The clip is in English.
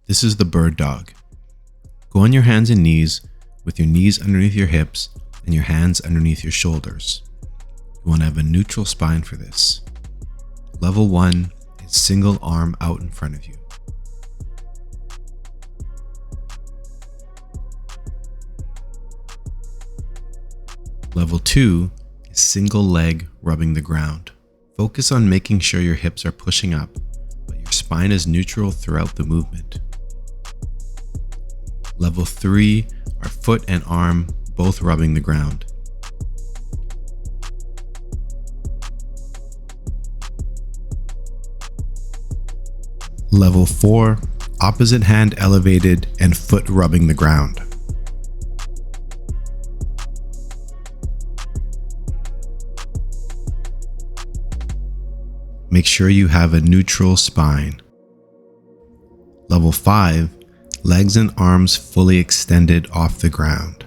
This is the bird dog. Go on your hands and knees with your knees underneath your hips and your hands underneath your shoulders. You want to have a neutral spine for this. Level 1 is single arm out in front of you. Level 2 is single leg rubbing the ground. Focus on making sure your hips are pushing up, but your spine is neutral throughout the movement. Level 3 are foot and arm both rubbing the ground. Level 4, opposite hand elevated and foot rubbing the ground. Make sure you have a neutral spine. Level 5, legs and arms fully extended off the ground.